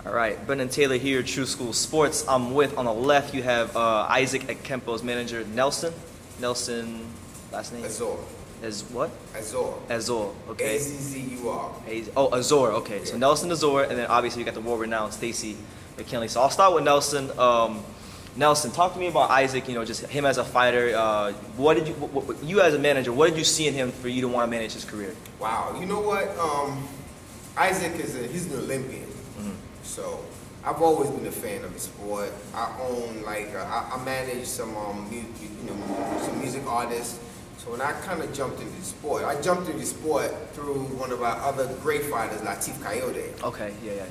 All right, Brendan Taylor here, True School Sports. I'm with, on the left, you have Isaac Ekpo's manager, Nelson. Nelson, last name? Azzur. As what? Azzur. Azzur, okay. Azzur. Oh, Azzur, okay. Yeah. So Nelson Azzur, and then obviously you got the world-renowned Stacey McKinley. So I'll start with Nelson. Nelson, talk to me about Isaac, just him as a fighter. What did you as a manager, what did you see in him for you to want to manage his career? Wow, you know what? Isaac he's an Olympian. So I've always been a fan of the sport. I own I manage some some music artists. So when I kind of jumped into the sport, I jumped into the sport through one of our other great fighters, Latif Coyote. Okay, yeah.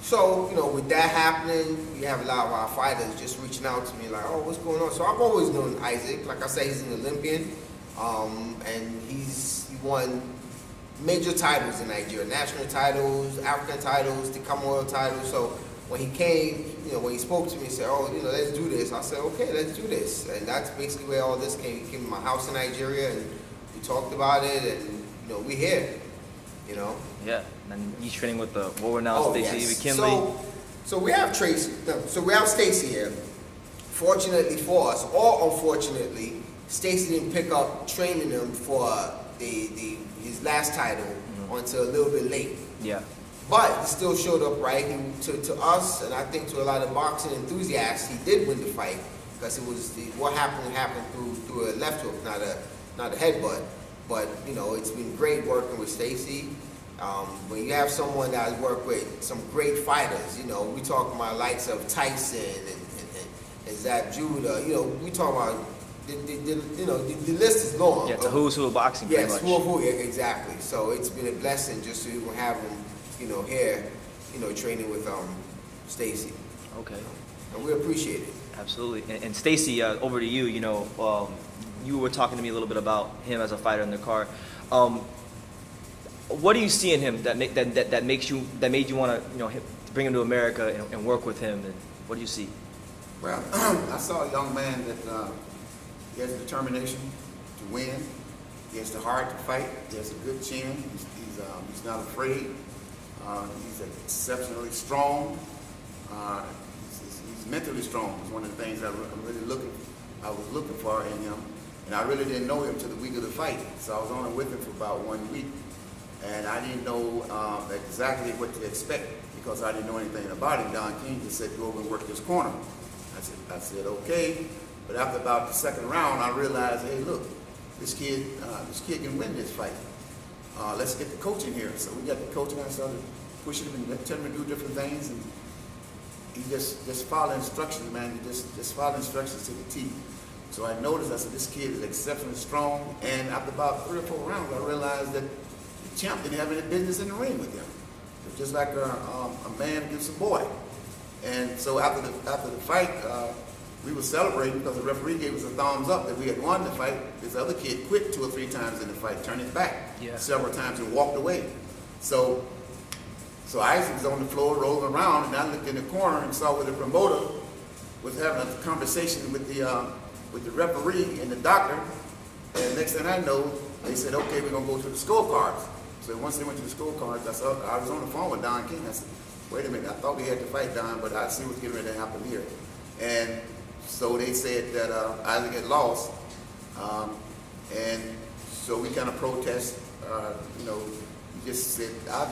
So with that happening, we have a lot of our fighters just reaching out to me like, oh, what's going on? So I've always known Isaac. Like I say, he's an Olympian, and he won major titles in Nigeria, national titles, African titles, the Commonwealth titles. So when he came, when he spoke to me, he said, oh, let's do this. I said, okay, let's do this. And that's basically where all this came. He came to my house in Nigeria, and we talked about it, and we're here, Yeah, and he's training with the world-renowned Stacey McKinley. So we have Stacey here. Fortunately for us, or unfortunately, Stacey didn't pick up training him for his last title until a little bit late. Yeah. But he still showed up right. To us, and I think to a lot of boxing enthusiasts, he did win the fight because what happened through a left hook, not a headbutt. But it's been great working with Stacey. When you have someone that has worked with some great fighters, we talk about likes of Tyson and Zab Judah. We talk about the list is long. Yeah, it's a who's who of boxing. Yes, who, yeah, exactly. So it's been a blessing just to even have him, here, training with Stacey. Okay. And we appreciate it. Absolutely. And Stacey, over to you. You were talking to me a little bit about him as a fighter in the car. What do you see in him that made you want to bring him to America and work with him? And what do you see? Well, I saw a young man that he has determination to win. He has the heart to fight. He has a good chin. He's not afraid. He's exceptionally strong. He's mentally strong. It's one of the things I was looking for in him. And I really didn't know him till the week of the fight. So I was only with him for about 1 week. And I didn't know exactly what to expect because I didn't know anything about him. Don King just said, go over and work this corner. I said, okay. But after about the second round, I realized, hey, look, this kid can win this fight. Let's get the coach in here. So we got the coach, and I started pushing him and telling him to do different things. And he just followed instructions, man. He just followed instructions to the T. So I noticed, I said, this kid is exceptionally strong. And after about 3 or 4 rounds, I realized that the champ didn't have any business in the ring with him. It was just like a man against a boy. And so after the fight, we were celebrating because the referee gave us a thumbs up that we had won the fight. This other kid quit 2 or 3 times in the fight, turned his back several times and walked away. So Isaac was on the floor rolling around, and I looked in the corner and saw where the promoter was having a conversation with the referee and the doctor. And next thing I know, they said, okay, we're going to go to the scorecards. So once they went to the scorecards, I was on the phone with Don King. I said, wait a minute, I thought we had to fight Don, but I see what's getting ready to happen here. And so they said that Isaac had lost. And so we kind of protest, I just said, I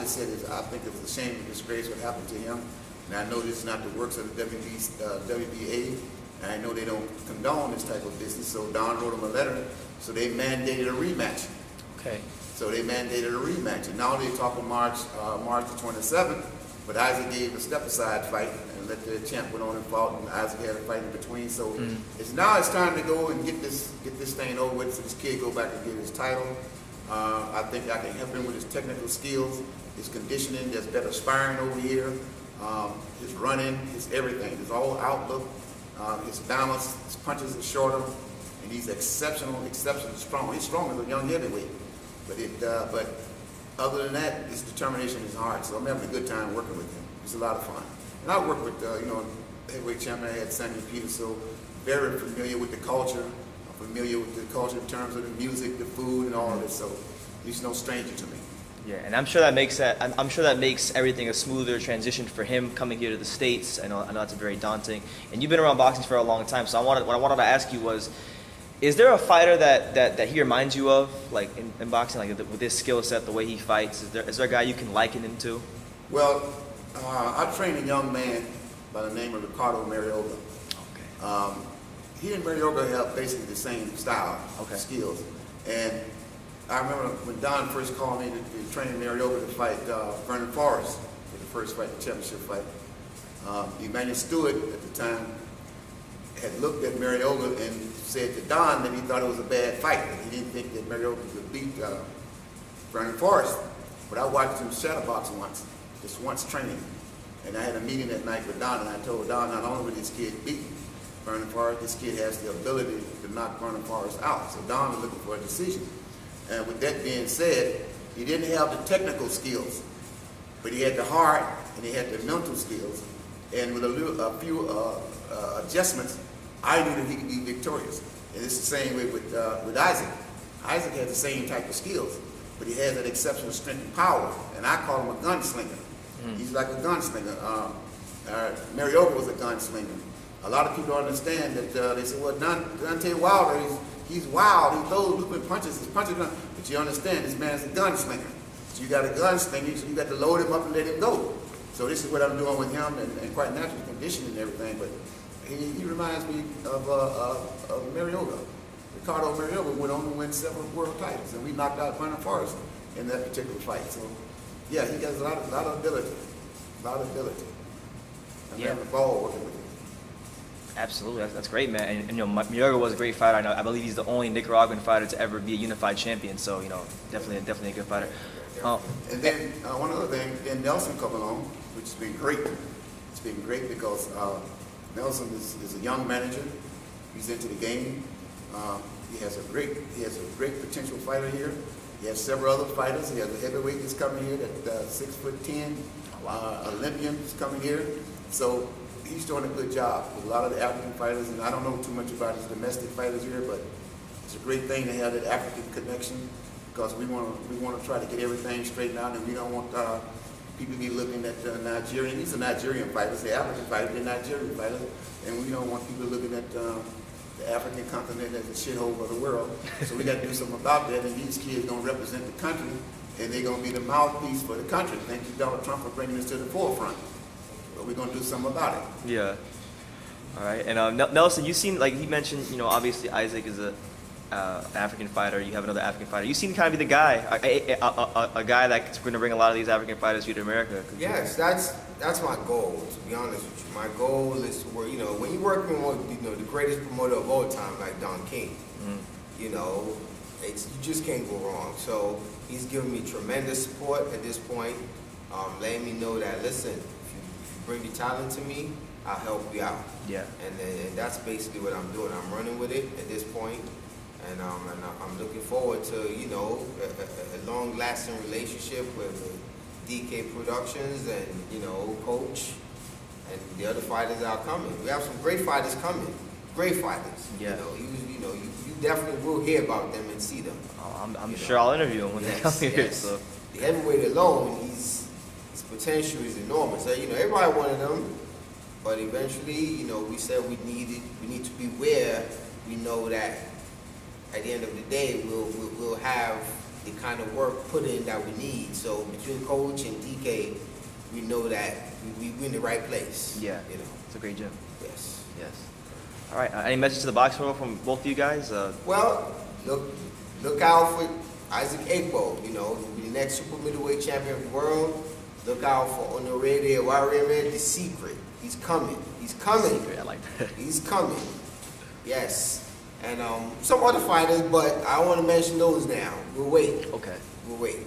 think it's a shame and disgrace what happened to him. And I know this is not the works of the WBA. And I know they don't condone this type of business. So Don wrote him a letter. So they mandated a rematch. Okay. So they mandated a rematch. And now they're talking March the 27th. But Isaac gave a step-aside fight and let the champ went on and fought, and Isaac had a fight in between. So it's time to go and get this thing over with so this kid go back and get his title. I think I can help him with his technical skills, his conditioning. There's better sparring over here, his running, his everything, his whole outlook, his balance, his punches are shorter, and he's exceptionally strong. He's strong as a young heavyweight, but other than that, his determination is hard. So I'm having a good time working with him. It's a lot of fun. And I work with, heavyweight champion. I had Samuel Peter, so very familiar with the culture. I'm familiar with the culture in terms of the music, the food, and all of it. So he's no stranger to me. Yeah, and I'm sure that makes I'm sure that makes everything a smoother transition for him coming here to the States. I know that's very daunting, and you've been around boxing for a long time. So what I wanted to ask you was, is there a fighter that he reminds you of, like in boxing, like with his skill set, the way he fights? Is there a guy you can liken him to? Well, I trained a young man by the name of Ricardo Mayorga. Okay. He and Mayorga have basically the same style, skills. And I remember when Don first called me to train Mayorga to fight Vernon Forrest for the first fight, the championship fight. Emmanuel Stewart at the time had looked at Mayorga and said to Don that he thought it was a bad fight, and he didn't think that Mayorga could beat Vernon Forrest. But I watched him shadowbox once training. And I had a meeting that night with Don, and I told Don, not only would this kid beat Vernon Forrest, this kid has the ability to knock Vernon Forrest out. So Don was looking for a decision. And with that being said, he didn't have the technical skills, but he had the heart and he had the mental skills. And with a few adjustments, I knew that he could be victorious. And it's the same way with Isaac. Isaac has the same type of skills, but he has that exceptional strength and power. And I call him a gunslinger. He's like a gunslinger. Mayorga was a gunslinger. A lot of people don't understand that. They say, well, Deontay Wilder, he's wild, he throws looping punches, his punches, but you understand, this man's a gunslinger. So you got a gunslinger, so you got to load him up and let him go. So this is what I'm doing with him, and quite natural conditioning and everything, but he reminds me of Mayorga. Ricardo Mayorga went on to win several world titles, and we knocked out Vernon Forrest in that particular fight. So yeah, he has a lot of ability, I'm having a ball working with him. Absolutely, that's great, man. And Mayorga was a great fighter. I believe he's the only Nicaraguan fighter to ever be a unified champion. So definitely a good fighter. And then one other thing, then Nelson come along, which has been great. It's been great because Nelson is a young manager. He's into the game. He has a great potential fighter here. He has several other fighters. He has a heavyweight that's coming here, that 6'10", Olympian is coming here. So he's doing a good job with a lot of the African fighters, and I don't know too much about his domestic fighters here, but it's a great thing to have that African connection because we want to try to get everything straightened out, and we don't want people to be looking at Nigerian. These are Nigerian fighters, they're African fighters, they're Nigerian fighters, and we don't want people looking at the African continent as a shithole of the world. So we got to do something about that, and these kids going to represent the country, and they're going to be the mouthpiece for the country. Thank you, Donald Trump, for bringing this to the forefront. But we're going to do something about it. Yeah. All right. And Nelson, you seem like he mentioned, obviously Isaac is an African fighter. You have another African fighter. You seem kind of be the guy, a guy that's going to bring a lot of these African fighters here to America. Yes, that's my goal. To be honest with you, my goal is to work. When you're working with the greatest promoter of all time, like Don King, you just can't go wrong. So he's given me tremendous support at this point, letting me know that listen. Bring your talent to me, I'll help you out. Yeah. And that's basically what I'm doing. I'm running with it at this point, and I'm looking forward to a long-lasting relationship with DK Productions and Coach and the other fighters that are coming. We have some great fighters coming. Great fighters. Yeah. You definitely will hear about them and see them. Oh, I'm sure I'll interview them when they come here. Yes. So the heavyweight alone, his potential is enormous. Everybody wanted them, but eventually, we said we need to be where we know that at the end of the day, we'll have the kind of work put in that we need. So between Coach and DK, we know that we're in the right place. Yeah, it's a great gym. Yes. All right. Any message to the boxing world from both of you guys? Well, look out for Isaac Ekpo. He'll be the next super middleweight champion of the world. Look out for Honoré de Warrior, the secret. He's coming. Secret, I like that. He's coming. Yes. And some other fighters, but I don't want to mention those now. We'll wait. Okay. We'll wait.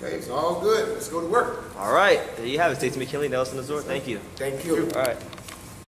Okay, it's all good. Let's go to work. All right. There you have it. Stacey McKinley, Nelson Azzur. Thank you. Thank you. All right.